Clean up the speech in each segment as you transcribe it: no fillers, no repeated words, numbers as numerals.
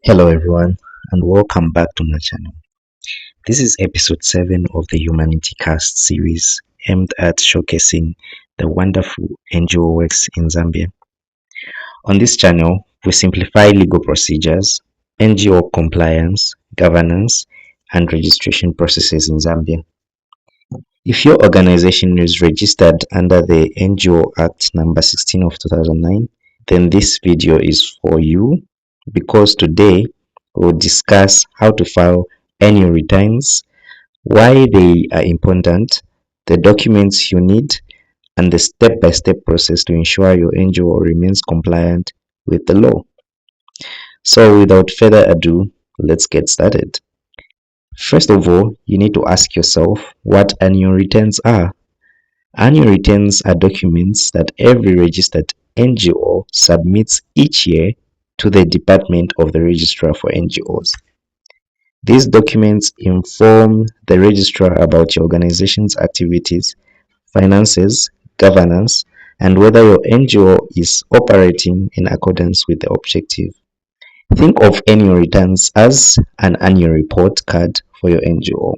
Hello everyone and welcome back to my channel. This is episode 7 of the Humanity Cast series aimed at showcasing the wonderful NGO works in Zambia. On this channel, we simplify legal procedures, NGO compliance, governance, and registration processes in Zambia. If your organization is registered under the NGO Act number 16 of 2009, then this video is for you because today we'll discuss how to file annual returns, why they are important, the documents you need, and the step-by-step process to ensure your NGO remains compliant with the law. So without further ado, let's get started. First of all, you need to ask yourself what annual returns are. Annual returns are documents that every registered NGO submits each year to the Department of the Registrar for NGOs. These documents inform the registrar about your organization's activities, finances, governance, and whether your NGO is operating in accordance with the objective. Think of annual returns as an annual report card for your NGO.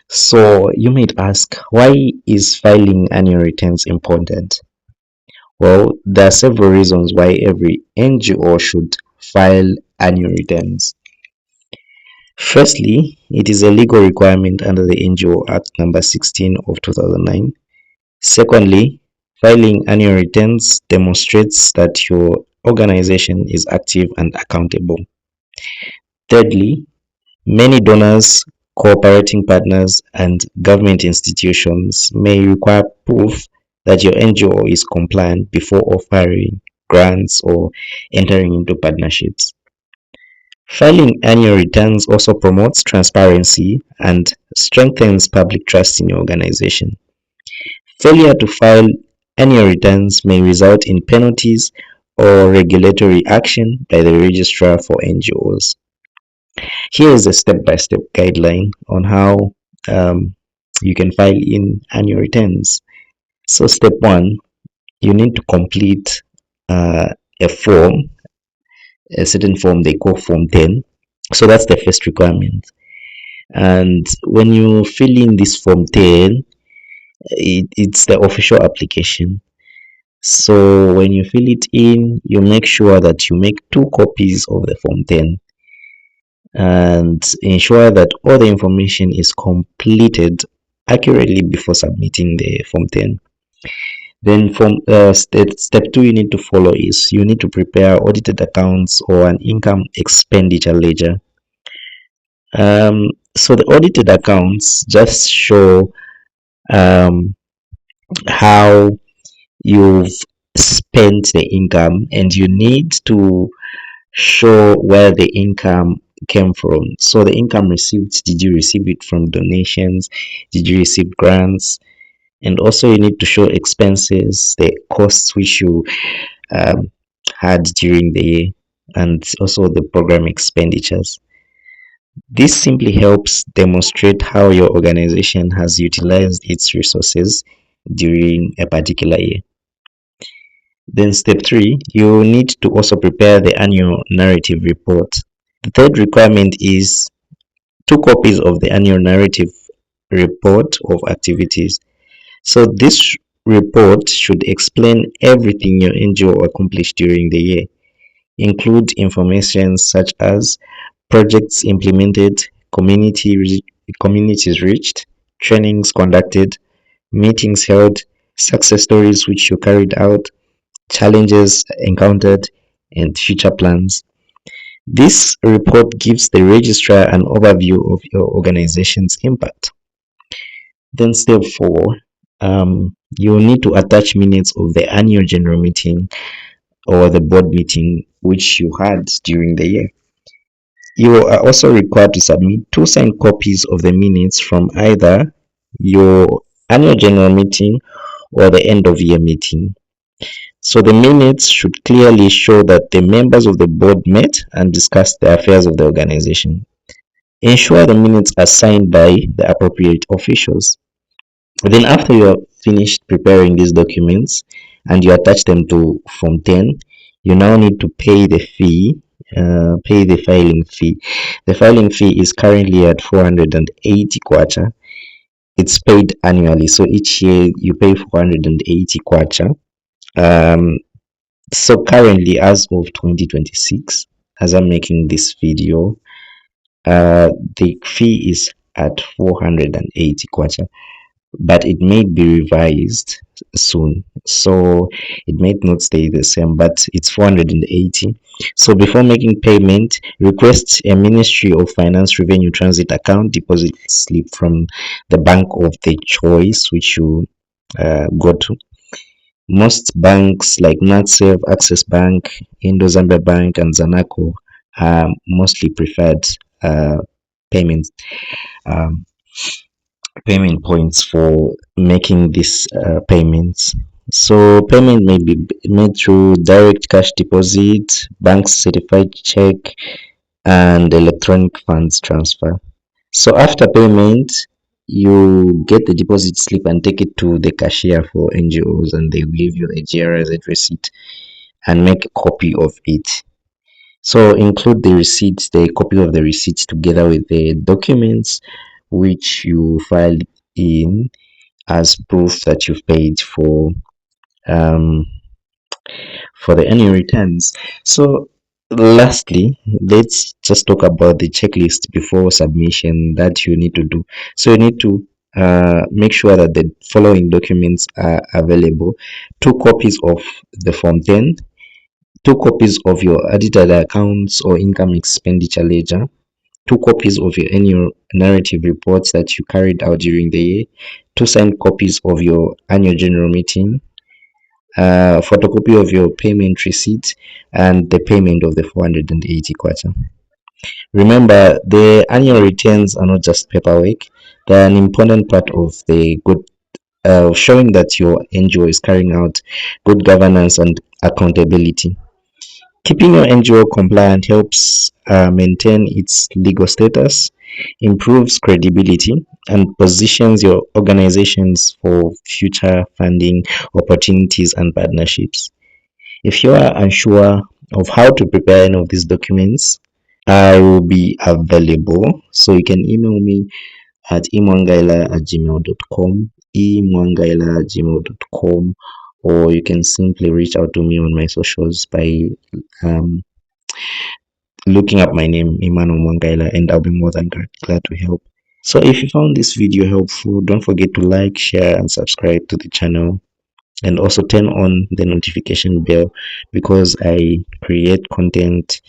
So you might ask, why is filing annual returns important? Well, there are several reasons why every NGO should file annual returns. Firstly, it is a legal requirement under the NGO Act number 16 of 2009. Secondly, filing annual returns demonstrates that your organization is active and accountable. Thirdly, many donors, cooperating partners, and government institutions may require proof that your NGO is compliant before offering grants or entering into partnerships. Filing annual returns also promotes transparency and strengthens public trust in your organization. Failure to file annual returns may result in penalties or regulatory action by the registrar for NGOs. Here is a step-by-step guideline on how you can file in annual returns. So step 1, you need to complete a form, a certain form they call Form 10. So that's the first requirement. And when you fill in this Form 10, it's the official application. So when you fill it in, you make sure that you make 2 copies of the Form 10 and ensure that all the information is completed accurately before submitting the Form 10. Then from step 2 you need to follow is you need to prepare audited accounts or an income expenditure ledger. So the audited accounts just show how you've spent the income, and you need to show where the income came from. So the income received, did you receive it from donations? Did you receive grants? And also you need to show expenses, the costs which you had during the year, and also the program expenditures. This simply helps demonstrate how your organization has utilized its resources during a particular year. Then step 3, you need to also prepare the annual narrative report. The third requirement is 2 copies of the annual narrative report of activities. So this report should explain everything your NGO accomplished during the year, include information such as projects implemented, communities reached, trainings conducted, meetings held, success stories which you carried out, challenges encountered, and future plans. This report gives the registrar an overview of your organization's impact. Then step 4, you need to attach minutes of the annual general meeting or the board meeting which you had during the year. You are also required to submit 2 signed copies of the minutes from either your annual general meeting or the end of year meeting. So the minutes should clearly show that the members of the board met and discussed the affairs of the organization. Ensure the minutes are signed by the appropriate officials. Then after you have finished preparing these documents and you attach them to Form 10, you now need to pay the fee pay the filing fee. The filing fee is currently at 480 kwacha. It's paid annually, so each year you pay 480 kwacha. Um, so currently, as of 2026, as I'm making this video, the fee is at 480 kwacha, but it may be revised soon, so it might not stay the same, but it's 480. So before making payment, request a Ministry of Finance Revenue Transit account deposit slip from the bank of the choice which you go to. Most banks like NatSave, Access Bank, Indo Zambia Bank, and Zanaco are mostly preferred uh, payment um, payment points for making these payments. So payment may be made through direct cash deposit, bank certified check, and electronic funds transfer. So after payment, you get the deposit slip and take it to the cashier for NGOs, and they will give you a GRZ receipt and make a copy of it. So include the receipt, the copy of the receipt together with the documents which you filed in as proof that you've paid um, for the annual returns. So lastly, let's just talk about the checklist before submission that you need to do. So you need to make sure that the following documents are available: two copies of the form 10, two copies of your audited accounts or income expenditure ledger, two copies of your annual narrative reports that you carried out during the year, two signed copies of your annual general meeting, photocopy of your payment receipt, and the payment of the 480 kwacha. Remember, the annual returns are not just paperwork; they're an important part of the good, showing that your NGO is carrying out good governance and accountability. Keeping your NGO compliant helps maintain its legal status, improves credibility, and positions your organizations for future funding opportunities and partnerships. If you are unsure of how to prepare any of these documents, I will be available. So you can email me at imwangaila@gmail.com, imwangaila@gmail.com, or you can simply reach out to me on my socials by um, looking up my name, Emmanuel Mwangaila, and I'll be more than glad to help. So if you found this video helpful, don't forget to like, share, and subscribe to the channel, and also turn on the notification bell because I create content